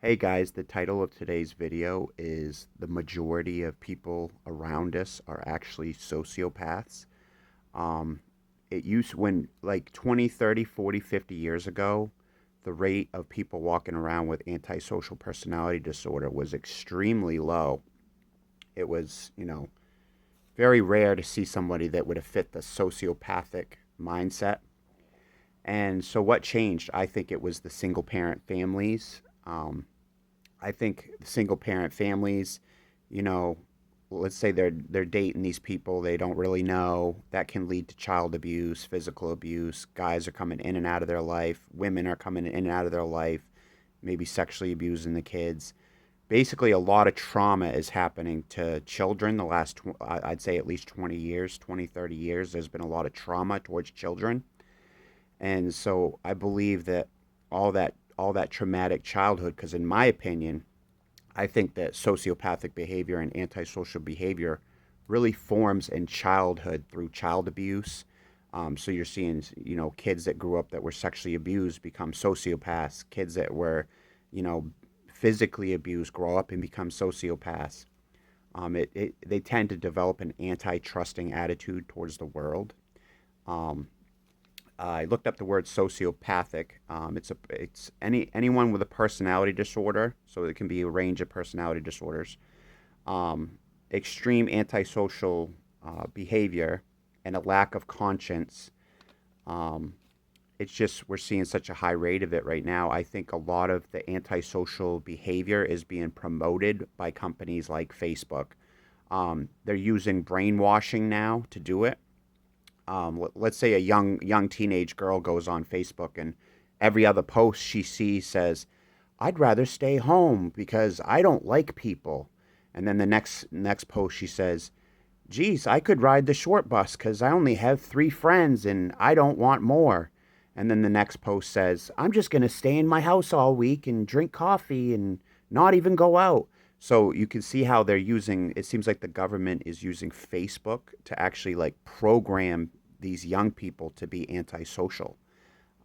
Hey guys, the title of today's video is The Majority of People Around Us Are Actually Sociopaths. Um, it used when like 20, 30, 40, 50 years ago, the rate of people walking around with antisocial personality disorder was extremely low. It was, very rare to see somebody that would have fit the sociopathic mindset. And so what changed? I think it was the single parent families. I think single parent families, you know, let's say they're dating these people they don't really know. That can lead to child abuse, physical abuse. Guys are coming in and out of their life. Women are coming in and out of their life, maybe sexually abusing the kids. Basically, a lot of trauma is happening to children the last, I'd say at least 20 years, 20, 30 years. There's been a lot of trauma towards children. And so I believe that all that traumatic childhood, because in my opinion, I think that sociopathic behavior and antisocial behavior really forms in childhood through child abuse. So you're seeing, kids that grew up that were sexually abused become sociopaths. Kids that were, you know, physically abused grow up and become sociopaths. They tend to develop an anti-trusting attitude towards the world. Um, I looked up the word sociopathic. It's anyone with a personality disorder, so it can be a range of personality disorders. Extreme antisocial behavior and a lack of conscience. Um, it's just we're seeing such a high rate of it right now. I think a lot of the antisocial behavior is being promoted by companies like Facebook. They're using brainwashing now to do it. Let's say a young teenage girl goes on Facebook and every other post she sees says, "I'd rather stay home because I don't like people." And then the next post she says, "Geez, I could ride the short bus because I only have 3 friends and I don't want more." And then the next post says, "I'm just going to stay in my house all week and drink coffee and not even go out." So you can see how they're using, it seems like the government is using Facebook to actually like program these young people to be antisocial.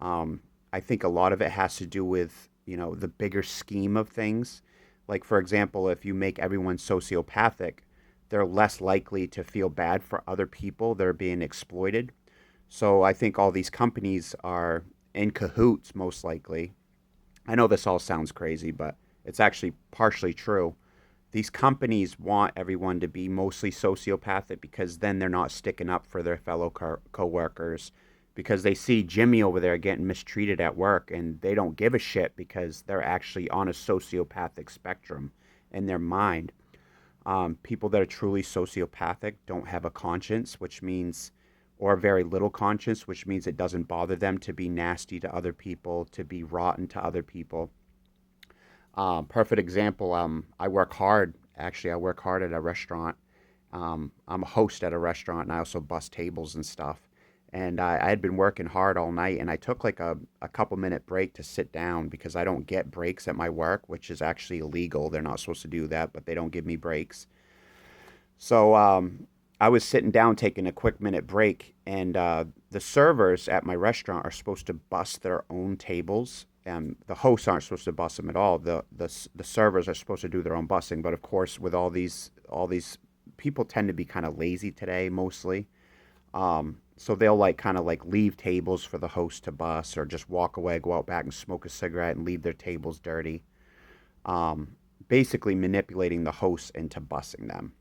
I think a lot of it has to do with, the bigger scheme of things. Like, for example, if you make everyone sociopathic, they're less likely to feel bad for other people that are being exploited. So I think all these companies are in cahoots, most likely. I know this all sounds crazy, but it's actually partially true. These companies want everyone to be mostly sociopathic because then they're not sticking up for their fellow coworkers because they see Jimmy over there getting mistreated at work and they don't give a shit because they're actually on a sociopathic spectrum in their mind. People that are truly sociopathic don't have a conscience, which means, or very little conscience, which means it doesn't bother them to be nasty to other people, to be rotten to other people. Perfect example. I work hard. Actually, I work hard at a restaurant. I'm a host at a restaurant, and I also bus tables and stuff. And I had been working hard all night, and I took like a couple minute break to sit down because I don't get breaks at my work, which is actually illegal. They're not supposed to do that, but they don't give me breaks. So I was sitting down taking a quick minute break, and the servers at my restaurant are supposed to bus their own tables. And the hosts aren't supposed to bus them at all. The servers are supposed to do their own bussing, but of course, with all these people tend to be kind of lazy today, mostly. So they'll like kind of like leave tables for the host to bus, or just walk away, go out back and smoke a cigarette, and leave their tables dirty. Um, Basically manipulating the hosts into bussing them.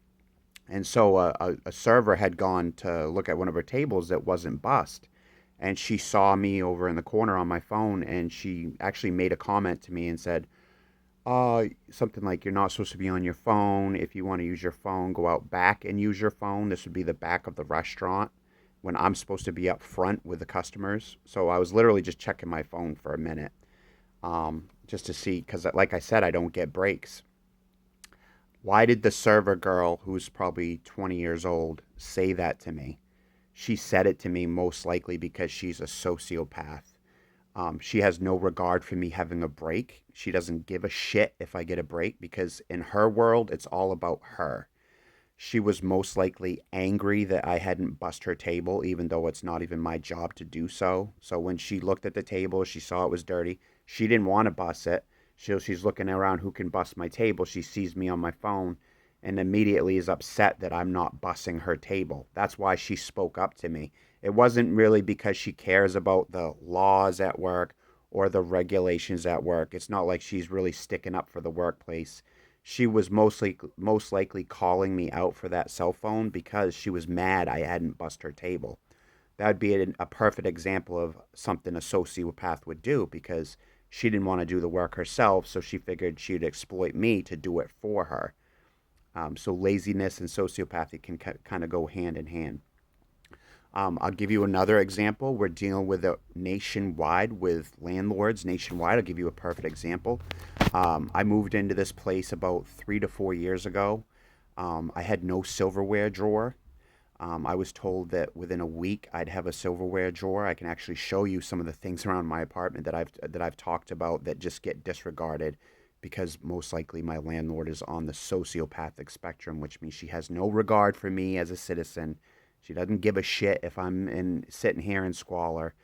And so a server had gone to look at one of her tables that wasn't bussed. And she saw me over in the corner on my phone, and she actually made a comment to me and said, something like, "You're not supposed to be on your phone. If you want to use your phone, go out back and use your phone. This would be the back of the restaurant when I'm supposed to be up front with the customers." So I was literally just checking my phone for a minute, just to see, because like I said, I don't get breaks. Why did the server girl, who's probably 20 years old, say that to me? She said it to me most likely because she's a sociopath. She has no regard for me having a break. She doesn't give a shit if I get a break because in her world, it's all about her. She was most likely angry that I hadn't bussed her table, even though it's not even my job to do so. So when she looked at the table, she saw it was dirty. She didn't want to bus it. She's looking around who can bust my table. She sees me on my phone and immediately is upset that I'm not bussing her table. That's why she spoke up to me. It wasn't really because she cares about the laws at work or the regulations at work. It's not like she's really sticking up for the workplace. She was most likely calling me out for that cell phone because she was mad I hadn't bussed her table. That would be a perfect example of something a sociopath would do because she didn't want to do the work herself, so she figured she'd exploit me to do it for her. So laziness and sociopathy can kind of go hand in hand. I'll give you another example. We're dealing with a nationwide with landlords nationwide. I'll give you a perfect example. I moved into this place about 3 to 4 years ago. I had no silverware drawer. I was told that within a week I'd have a silverware drawer. I can actually show you some of the things around my apartment that I've talked about that just get disregarded because most likely my landlord is on the sociopathic spectrum, which means she has no regard for me as a citizen. She doesn't give a shit if sitting here in squalor.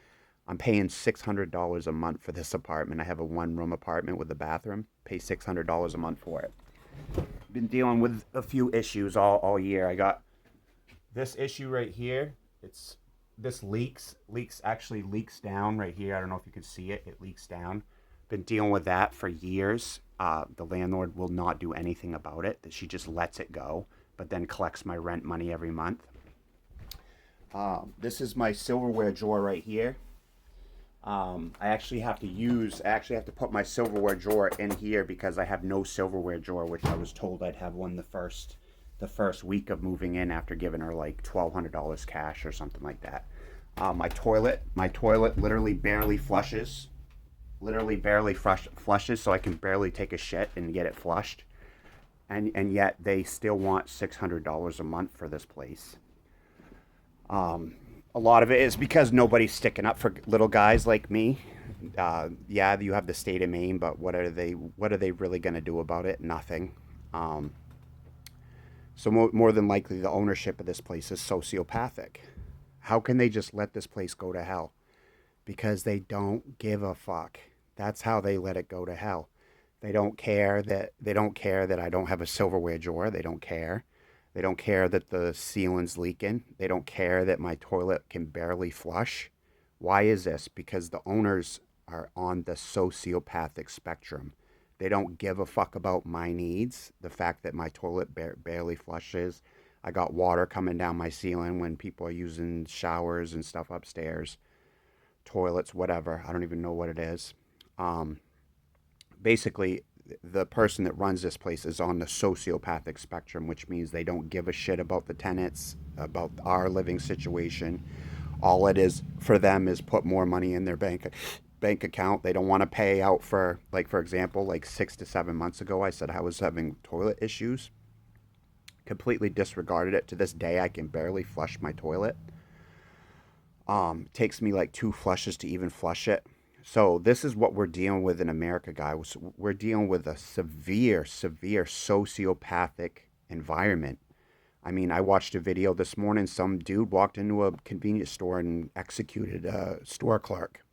I'm paying $600 a month for this apartment. I have a one-room apartment with a bathroom. Pay $600 a month for it. Been dealing with a few issues all year. I got this issue right here. This actually leaks down right here. I don't know if you can see it. It leaks down. Been dealing with that for years. The landlord will not do anything about it. That she just lets it go, but then collects my rent money every month. This is my silverware drawer right here. I actually have to put my silverware drawer in here because I have no silverware drawer, which I was told I'd have one the first week of moving in after giving her like $1,200 cash or something like that. My toilet literally barely flushes. Flushes, so I can barely take a shit and get it flushed. And yet they still want $600 a month for this place. A lot of it is because nobody's sticking up for little guys like me. Yeah, you have the state of Maine, but what are they really going to do about it? Nothing. So more than likely, the ownership of this place is sociopathic. How can they just let this place go to hell? Because they don't give a fuck. That's how they let it go to hell. They don't care that I don't have a silverware drawer. They don't care. They don't care that the ceiling's leaking. They don't care that my toilet can barely flush. Why is this? Because the owners are on the sociopathic spectrum. They don't give a fuck about my needs. The fact that my toilet barely flushes. I got water coming down my ceiling when people are using showers and stuff upstairs. Toilets, whatever. I don't even know what it is. Basically, the person that runs this place is on the sociopathic spectrum, which means they don't give a shit about the tenants, about our living situation. All it is for them is put more money in their bank account. They don't want to pay out for, like, for example, like 6 to 7 months ago, I said I was having toilet issues. Completely disregarded it. To this day, I can barely flush my toilet. It takes me like 2 flushes to even flush it. So this is what we're dealing with in America, guys. We're dealing with a severe sociopathic environment. I mean, I watched a video this morning. Some dude walked into a convenience store and executed a store clerk.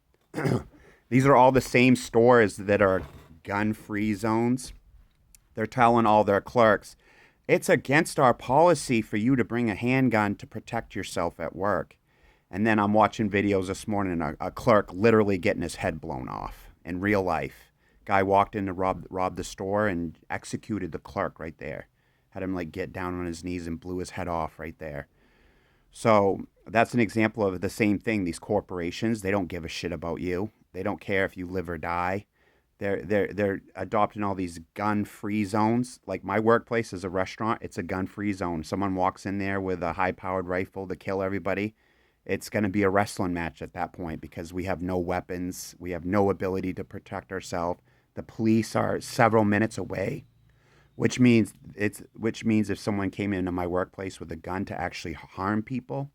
These are all the same stores that are gun-free zones. They're telling all their clerks, it's against our policy for you to bring a handgun to protect yourself at work. And then I'm watching videos this morning, a clerk literally getting his head blown off in real life. Guy walked in to rob the store and executed the clerk right there. Had him like get down on his knees and blew his head off right there. So that's an example of the same thing. These corporations, they don't give a shit about you. They don't care if you live or die. They're adopting all these gun-free zones. Like my workplace is a restaurant. It's a gun-free zone. Someone walks in there with a high-powered rifle to kill everybody. It's going to be a wrestling match at that point because we have no weapons. We have no ability to protect ourselves. The police are several minutes away, which means if someone came into my workplace with a gun to actually harm people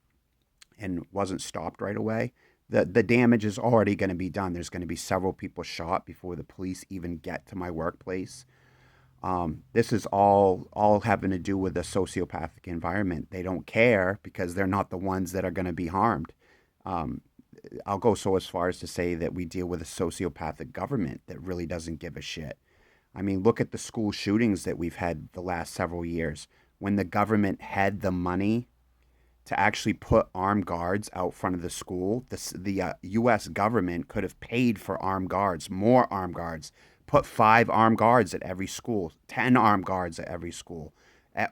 and wasn't stopped right away, the damage is already going to be done. There's going to be several people shot before the police even get to my workplace. This is all having to do with a sociopathic environment. They don't care because they're not the ones that are going to be harmed. I'll go so as far as to say that we deal with a sociopathic government that really doesn't give a shit. I mean, look at the school shootings that we've had the last several years. When the government had the money to actually put armed guards out front of the school, the U.S. government could have paid for armed guards, more armed guards, put 5 armed guards at every school, 10 armed guards at every school,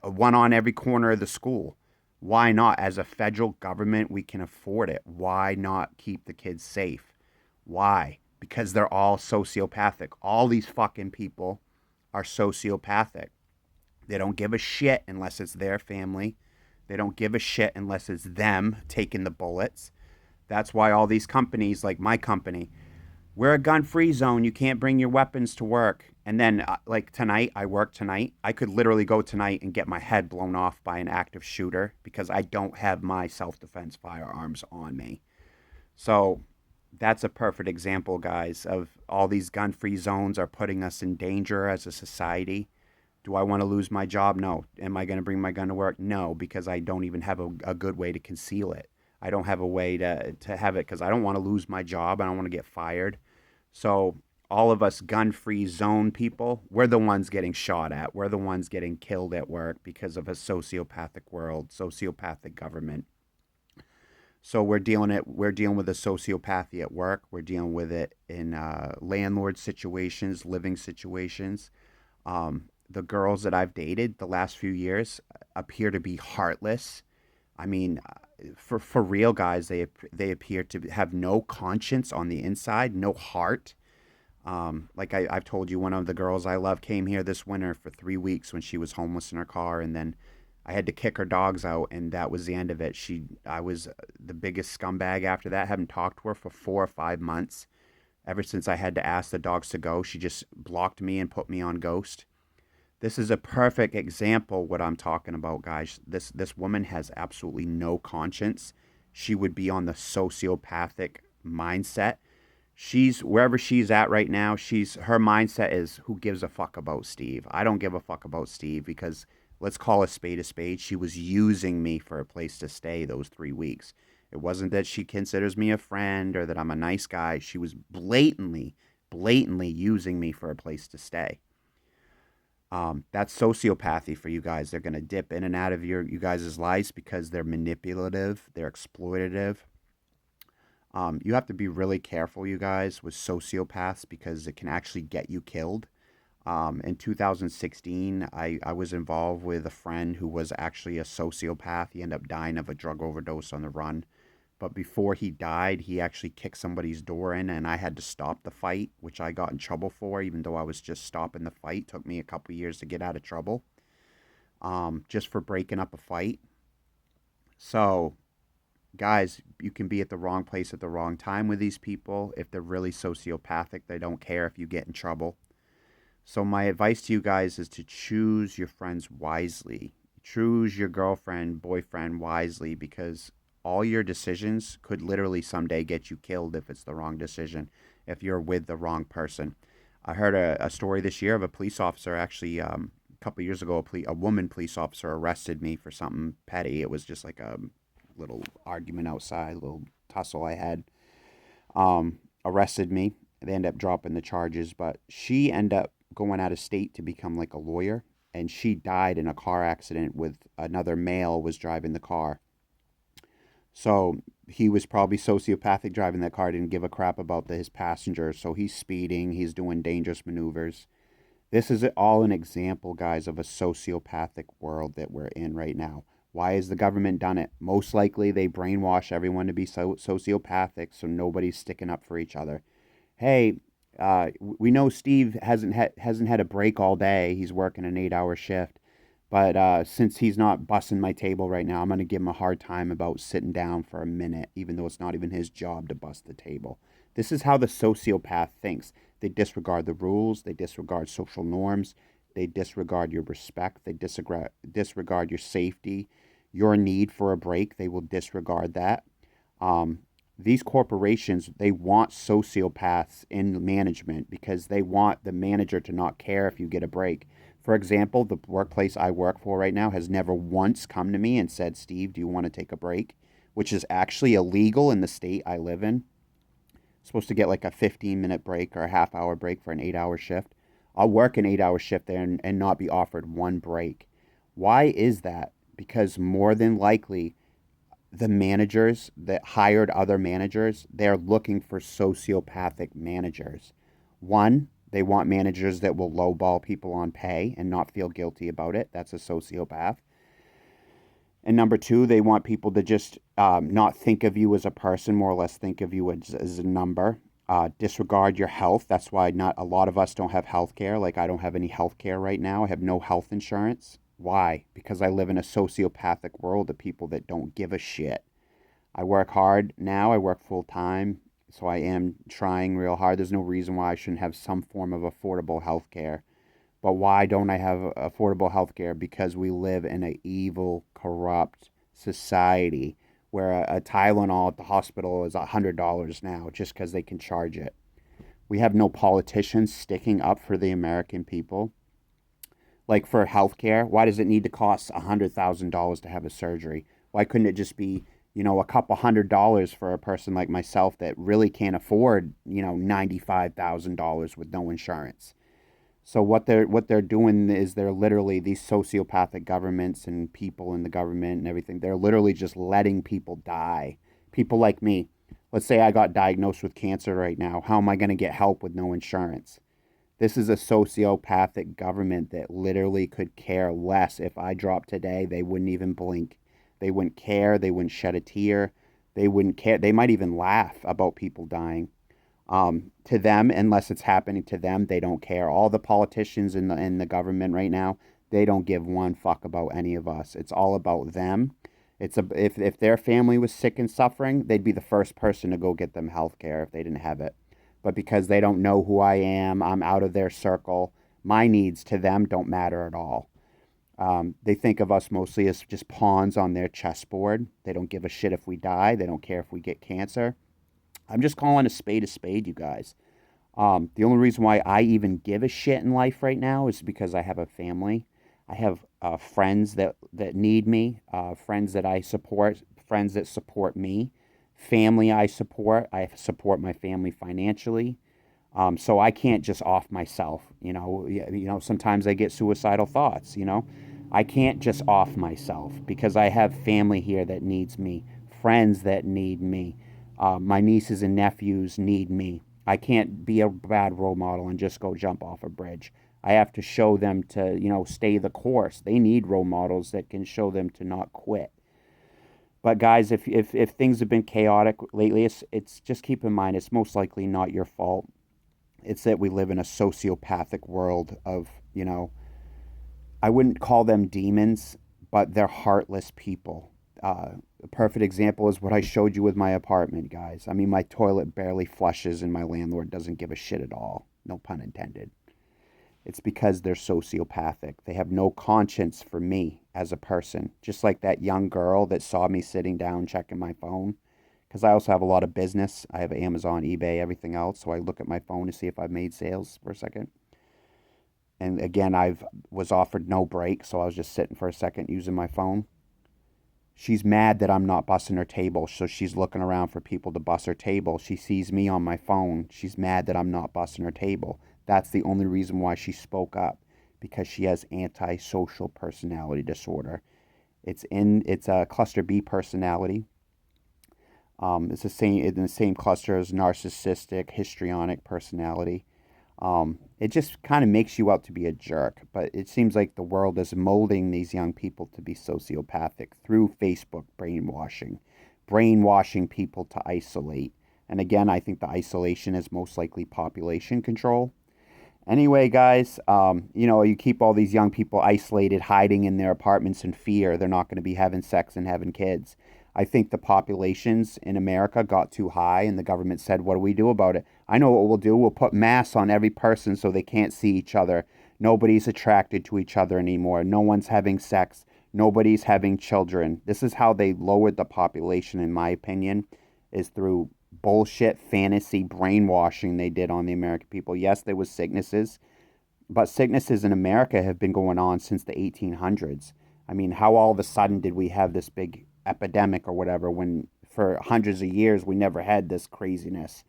one on every corner of the school. Why not? As a federal government, we can afford it. Why not keep the kids safe? Why? Because they're all sociopathic. All these fucking people are sociopathic. They don't give a shit unless it's their family. They don't give a shit unless it's them taking the bullets. That's why all these companies, like my company, we're a gun-free zone. You can't bring your weapons to work. And then, like tonight, I work tonight. I could literally go tonight and get my head blown off by an active shooter because I don't have my self-defense firearms on me. So that's a perfect example, guys, of all these gun-free zones are putting us in danger as a society. Do I want to lose my job? No. Am I going to bring my gun to work? No, because I don't even have a good way to conceal it. I don't have a way to have it because I don't want to lose my job. I don't want to get fired. So all of us gun-free zone people, we're the ones getting shot at. We're the ones getting killed at work because of a sociopathic world, sociopathic government. So we're dealing with a sociopathy at work. We're dealing with it in landlord situations, living situations. The girls that I've dated the last few years appear to be heartless. I mean, for real, guys, they appear to have no conscience on the inside, no heart. Like I've told you, one of the girls I love came here this winter for 3 weeks when she was homeless in her car, and then I had to kick her dogs out, and that was the end of it. I was the biggest scumbag after that. I haven't talked to her for 4 or 5 months. Ever since I had to ask the dogs to go, she just blocked me and put me on ghost. This is a perfect example what I'm talking about, guys. This woman has absolutely no conscience. She would be on the sociopathic mindset. She's wherever she's at right now, her mindset is who gives a fuck about Steve? I don't give a fuck about Steve because let's call a spade a spade. She was using me for a place to stay those 3 weeks. It wasn't that she considers me a friend or that I'm a nice guy. She was blatantly using me for a place to stay. That's sociopathy for you guys. They're going to dip in and out of you guys' lives because they're manipulative, they're exploitative. You have to be really careful, you guys, with sociopaths because it can actually get you killed. In 2016, I was involved with a friend who was actually a sociopath. He ended up dying of a drug overdose on the run. But before he died, he actually kicked somebody's door in, and I had to stop the fight, which I got in trouble for, even though I was just stopping the fight. It took me a couple years to get out of trouble, just for breaking up a fight. So, guys, you can be at the wrong place at the wrong time with these people. If they're really sociopathic, they don't care if you get in trouble. So my advice to you guys is to choose your friends wisely. Choose your girlfriend, boyfriend wisely because all your decisions could literally someday get you killed if it's the wrong decision, if you're with the wrong person. I heard a story this year of a police officer actually, a couple of years ago, a woman police officer arrested me for something petty. It was just like a little argument outside, a little tussle I had. Arrested me. They ended up dropping the charges, but she ended up going out of state to become like a lawyer, and she died in a car accident with another male was driving the car. So he was probably sociopathic driving that car, didn't give a crap about his passenger. So he's speeding, he's doing dangerous maneuvers. This is all an example, guys, of a sociopathic world that we're in right now. Why has the government done it? Most likely they brainwash everyone to be sociopathic so nobody's sticking up for each other. Hey, we know Steve hasn't had a break all day. He's working an 8-hour shift. But since he's not busting my table right now, I'm going to give him a hard time about sitting down for a minute, even though it's not even his job to bust the table. This is how the sociopath thinks. They disregard the rules. They disregard social norms. They disregard your respect. They disregard your safety, your need for a break. They will disregard that. These corporations, they want sociopaths in management because they want the manager to not care if you get a break. For example, the workplace I work for right now has never once come to me and said, Steve, do you want to take a break? Which is actually illegal in the state I live in. Supposed to get like a 15-minute break or a half-hour break for an 8-hour shift. I'll work an 8-hour shift there and not be offered one break. Why is that? Because more than likely, the managers that hired other managers, they're looking for sociopathic managers. One, they want managers that will lowball people on pay and not feel guilty about it. That's a sociopath. And number two, they want people to just not think of you as a person, more or less think of you as a number. Disregard your health. That's why not a lot of us don't have health care. Like I don't have any health care right now. I have no health insurance. Why? Because I live in a sociopathic world of people that don't give a shit. I work hard now. I work full time. So I am trying real hard. There's no reason why I shouldn't have some form of affordable health care. But why don't I have affordable health care? Because we live in an evil, corrupt society where a Tylenol at the hospital is $100 now just because they can charge it. We have no politicians sticking up for the American people. Like for health care, why does it need to cost $100,000 to have a surgery? Why couldn't it just be, a couple $100 for a person like myself that really can't afford, $95,000 with no insurance? So what they're doing is they're literally these sociopathic governments and people in the government and everything. They're literally just letting people die. People like me. Let's say I got diagnosed with cancer right now. How am I going to get help with no insurance? This is a sociopathic government that literally could care less. If I dropped today, they wouldn't even blink. They wouldn't care. They wouldn't shed a tear. They wouldn't care. They might even laugh about people dying. To them, unless it's happening to them, they don't care. All the politicians in the government right now, they don't give one fuck about any of us. It's all about them. If their family was sick and suffering, they'd be the first person to go get them health care if they didn't have it. But because they don't know who I am, I'm out of their circle. My needs to them don't matter at all. They think of us mostly as just pawns on their chessboard. They don't give a shit if we die. They don't care if we get cancer. I'm just calling a spade, you guys. The only reason why I even give a shit in life right now is because I have a family. I have friends that need me, friends that I support, friends that support me, family I support. I support my family financially. So I can't just off myself. Sometimes I get suicidal thoughts. I can't just off myself because I have family here that needs me, friends that need me. My nieces and nephews need me. I can't be a bad role model and just go jump off a bridge. I have to show them to, stay the course. They need role models that can show them to not quit. But guys, if things have been chaotic lately, it's just keep in mind, it's most likely not your fault. It's that we live in a sociopathic world of, I wouldn't call them demons, but they're heartless people. A perfect example is what I showed you with my apartment, guys. I mean, my toilet barely flushes and my landlord doesn't give a shit at all. No pun intended. It's because they're sociopathic. They have no conscience for me as a person. Just like that young girl that saw me sitting down checking my phone. Because I also have a lot of business. I have Amazon, eBay, everything else. So I look at my phone to see if I've made sales for a second. And again, I was offered no break. So I was just sitting for a second using my phone. She's mad that I'm not bussing her table, so she's looking around for people to bus her table. She sees me on my phone. She's mad that I'm not bussing her table. That's the only reason why she spoke up, because she has antisocial personality disorder. It's a cluster B personality. It's in the same cluster as narcissistic, histrionic personality. It just kind of makes you out to be a jerk, but it seems like the world is molding these young people to be sociopathic through Facebook brainwashing people to isolate. And again, I think the isolation is most likely population control. Anyway, guys, you keep all these young people isolated, hiding in their apartments in fear. They're not going to be having sex and having kids. I think the populations in America got too high, and the government said, what do we do about it? I know what we'll do. We'll put masks on every person so they can't see each other. Nobody's attracted to each other anymore. No one's having sex. Nobody's having children. This is how they lowered the population, in my opinion, is through bullshit fantasy brainwashing they did on the American people. Yes, there was sicknesses, but sicknesses in America have been going on since the 1800s. I mean, how all of a sudden did we have this big epidemic or whatever when for hundreds of years we never had this craziness?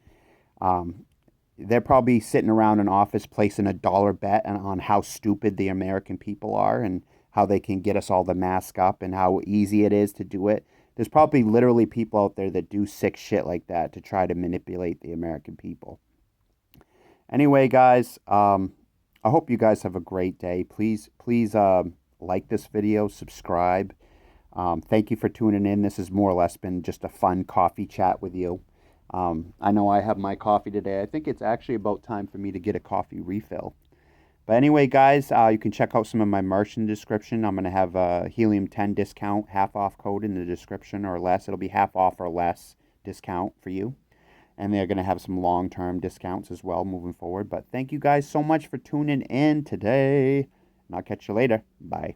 they're probably sitting around an office placing a dollar bet on how stupid the American people are and how they can get us all to mask up and how easy it is to do it. There's probably literally people out there that do sick shit like that to try to manipulate the American people. Anyway, guys, I hope you guys have a great day. Please like this video, subscribe. Thank you for tuning in. This has more or less been just a fun coffee chat with you. I know I have my coffee today. I think it's actually about time for me to get a coffee refill. But anyway, guys, you can check out some of my merch in the description. I'm going to have a Helium 10 discount, half off code in the description or less. It'll be half off or less discount for you. And they're going to have some long-term discounts as well moving forward. But thank you guys so much for tuning in today. And I'll catch you later. Bye.